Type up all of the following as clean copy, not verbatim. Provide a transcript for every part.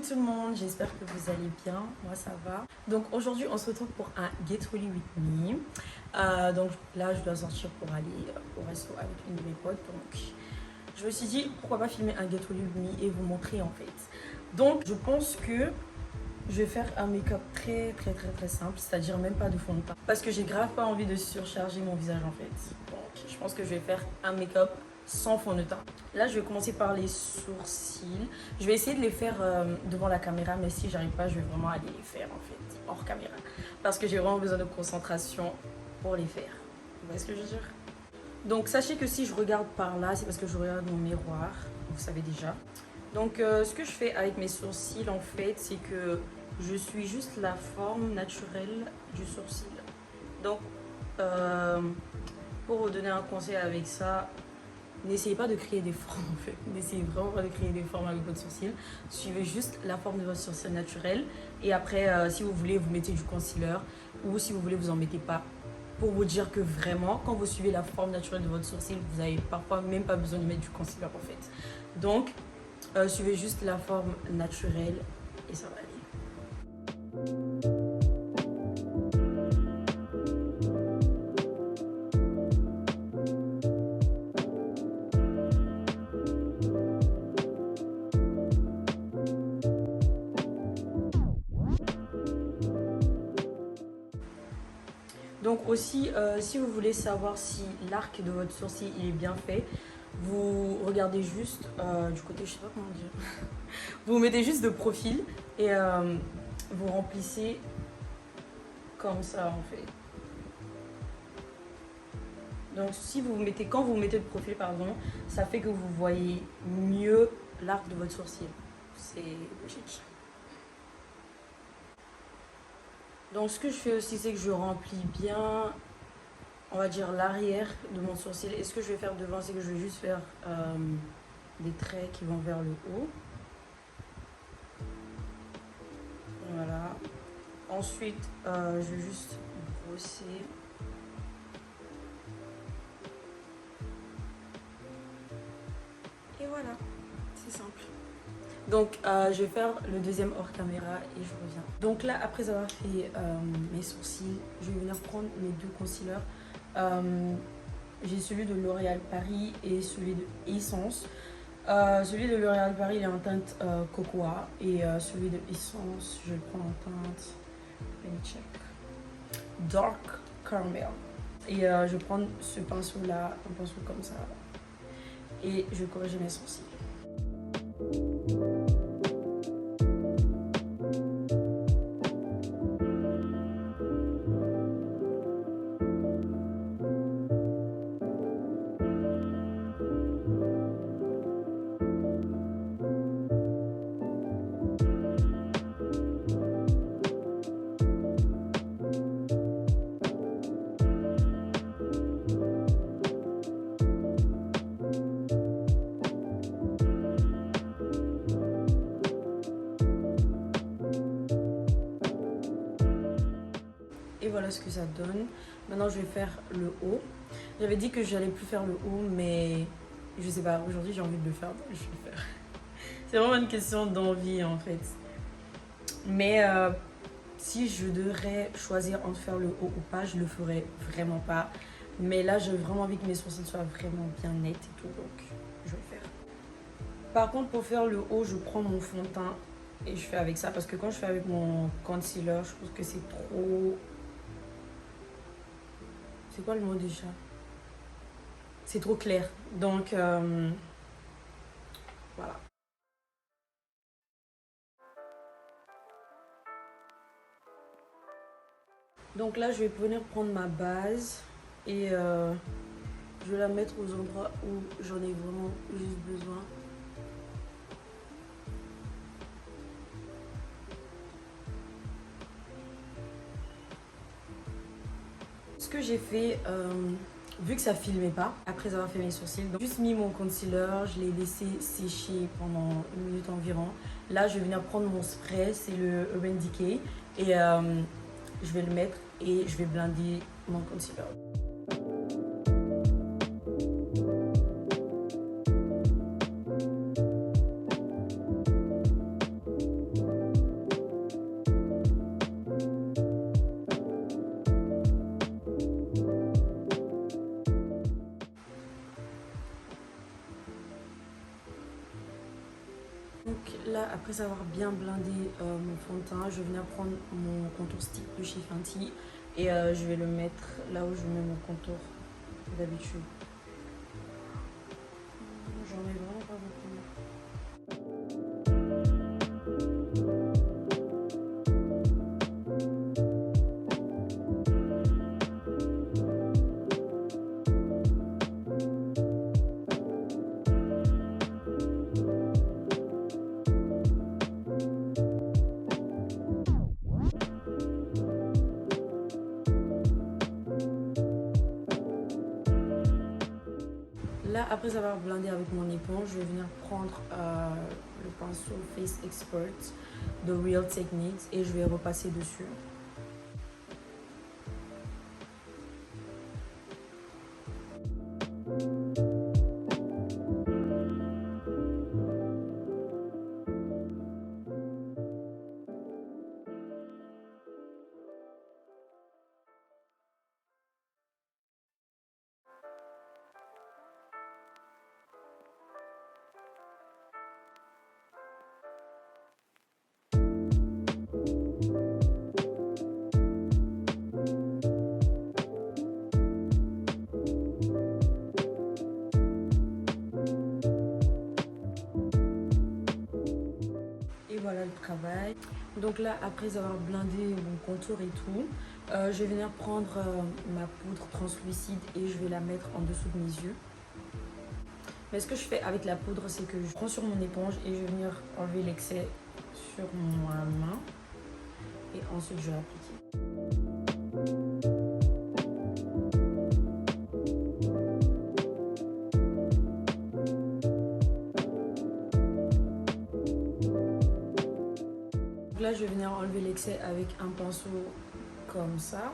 tout le monde, j'espère que vous allez bien, moi ça va. Donc aujourd'hui on se retrouve pour un Get Ready With Me. Donc là je dois sortir pour aller au resto avec une de mes potes. Donc je me suis dit pourquoi pas filmer un Get Ready With Me et vous montrer en fait. Donc je pense que je vais faire un make-up très simple, c'est-à-dire même pas de fond de teint. Parce que j'ai grave pas envie de surcharger mon visage en fait. Donc je pense que je vais faire un make-up sans fond de teint. Là je vais commencer par les sourcils. Je vais essayer de les faire devant la caméra, mais si j'arrive pas je vais vraiment aller les faire en fait hors caméra. Parce que j'ai vraiment besoin de concentration pour les faire. Vous voyez ce que je veux dire? Donc sachez que si je regarde par là, c'est parce que je regarde mon miroir, vous savez déjà. Donc ce que je fais avec mes sourcils en fait, c'est que je suis juste la forme naturelle du sourcil. Donc pour vous donner un conseil avec ça, n'essayez pas de créer des formes en fait. N'essayez vraiment pas de créer des formes avec votre sourcil. Suivez juste la forme de votre sourcil naturel. Et après, si vous voulez, vous mettez du concealer. Ou si vous voulez, vous en mettez pas. Pour vous dire que vraiment, quand vous suivez la forme naturelle de votre sourcil, vous n'avez parfois même pas besoin de mettre du concealer en fait. Donc, suivez juste la forme naturelle et ça va aller. Donc aussi, si vous voulez savoir si l'arc de votre sourcil il est bien fait, vous regardez juste du côté, je sais pas comment dire, vous mettez juste de profil et vous remplissez comme ça en fait. Donc si vous mettez, quand vous mettez de profil, pardon, ça fait que vous voyez mieux l'arc de votre sourcil. C'est logique. Donc ce que je fais aussi, c'est que je remplis bien, on va dire, l'arrière de mon sourcil. Et ce que je vais faire devant, c'est que je vais juste faire des traits qui vont vers le haut. Voilà. Ensuite, je vais juste brosser. Et voilà, c'est simple. Donc, je vais faire le deuxième hors caméra et je reviens. Donc là, après avoir fait mes sourcils, je vais venir prendre mes deux concealers. J'ai celui de L'Oréal Paris et celui de Essence. Celui de L'Oréal Paris, il est en teinte cocoa. Et celui de Essence, je vais le prendre en teinte, let me check, Dark Caramel. Et je vais prendre ce pinceau là, un pinceau comme ça. Et je vais corriger mes sourcils. Et voilà ce que ça donne. Maintenant, je vais faire le haut. J'avais dit que j'allais plus faire le haut, mais je sais pas, aujourd'hui j'ai envie de le faire, donc je vais le faire. C'est vraiment une question d'envie en fait. Mais si je devrais choisir entre faire le haut ou pas, je le ferais vraiment pas. Mais là, j'ai vraiment envie que mes sourcils soient vraiment bien nets et tout, donc je vais le faire. Par contre, pour faire le haut, je prends mon fond de teint et je fais avec ça. Parce que quand je fais avec mon concealer, je trouve que c'est trop... C'est quoi le mot déjà? C'est trop clair. Donc, voilà. Donc là, je vais venir prendre ma base et je vais la mettre aux endroits où j'en ai vraiment juste besoin. Ce que j'ai fait, vu que ça filmait pas, après avoir fait mes sourcils, donc juste mis mon concealer, je l'ai laissé sécher pendant 1 minute environ. Là, je vais venir prendre mon spray, c'est le Urban Decay, et je vais le mettre et je vais blender mon concealer. Donc là, après avoir bien blindé mon fond de teint, je vais venir prendre mon contour stick de chez Fenty et je vais le mettre là où je mets mon contour d'habitude. J'en ai vraiment pas beaucoup. Là, après avoir blindé avec mon éponge, je vais venir prendre le pinceau Face Expert de Real Techniques et je vais repasser dessus. Voilà le travail. Donc là, après avoir blindé mon contour et tout, je vais venir prendre ma poudre translucide et je vais la mettre en dessous de mes yeux. Mais ce que je fais avec la poudre, c'est que je prends sur mon éponge et je vais venir enlever l'excès sur ma main et ensuite je vais l'appliquer. Là, je vais venir enlever l'excès avec un pinceau comme ça.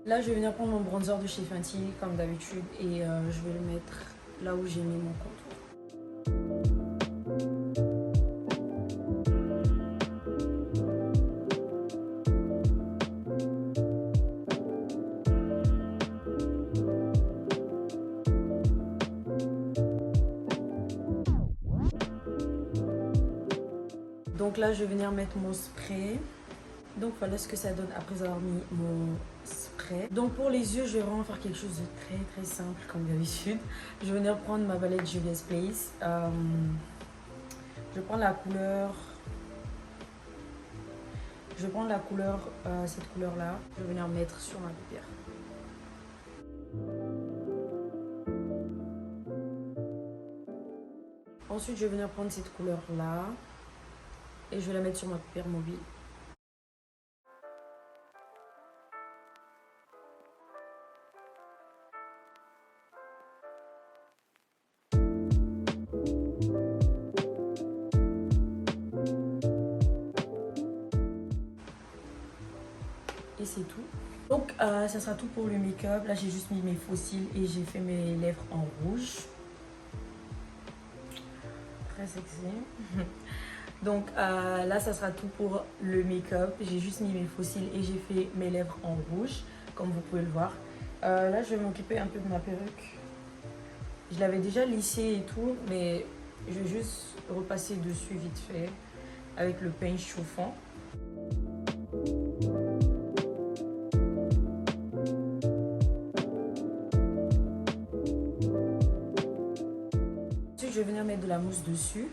Là, je vais venir prendre mon bronzer de chez Fenty comme d'habitude et je vais le mettre là où j'ai mis mon contour. Donc là, je vais venir mettre mon spray. Donc voilà ce que ça donne après avoir mis mon spray. Donc pour les yeux, je vais vraiment faire quelque chose de très simple comme d'habitude. Je vais venir prendre ma palette Juvia's Place. Je vais prendre la couleur... cette couleur là. Je vais venir mettre sur ma paupière. Ensuite, je vais venir prendre cette couleur là. Et je vais la mettre sur ma paupière mobile. Et c'est tout. Donc ça sera tout pour le make-up. Là j'ai juste mis mes faux cils et j'ai fait mes lèvres en rouge. Très sexy. Donc là ça sera tout pour le make-up. J'ai juste mis mes faux cils et j'ai fait mes lèvres en rouge, comme vous pouvez le voir. Là je vais m'occuper un peu de ma perruque. Je l'avais déjà lissée et tout, mais je vais juste repasser dessus vite fait avec le pince chauffant. Ensuite je vais venir mettre de la mousse dessus.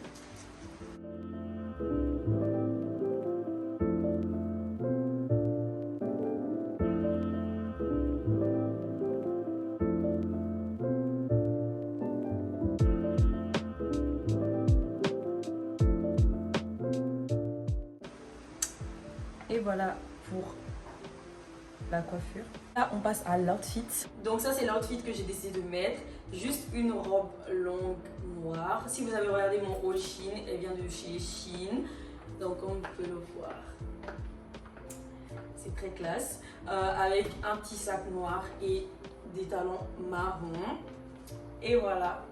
Et voilà pour la coiffure. Là, on passe à l'outfit. Donc ça, c'est l'outfit que j'ai décidé de mettre. Juste une robe longue noire. Si vous avez regardé mon haul Shein, elle vient de chez Shein. Donc comme vous pouvez le voir, c'est très classe. Avec un petit sac noir et des talons marrons. Et voilà,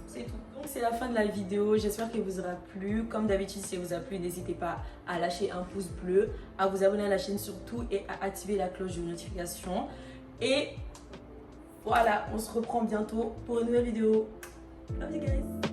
c'est c'est tout. Donc c'est la fin de la vidéo, j'espère qu'elle vous aura plu. Comme d'habitude, si elle vous a plu, n'hésitez pas à lâcher un pouce bleu, à vous abonner à la chaîne surtout et à activer la cloche de notification. Et voilà, on se reprend bientôt pour une nouvelle vidéo. Love you guys.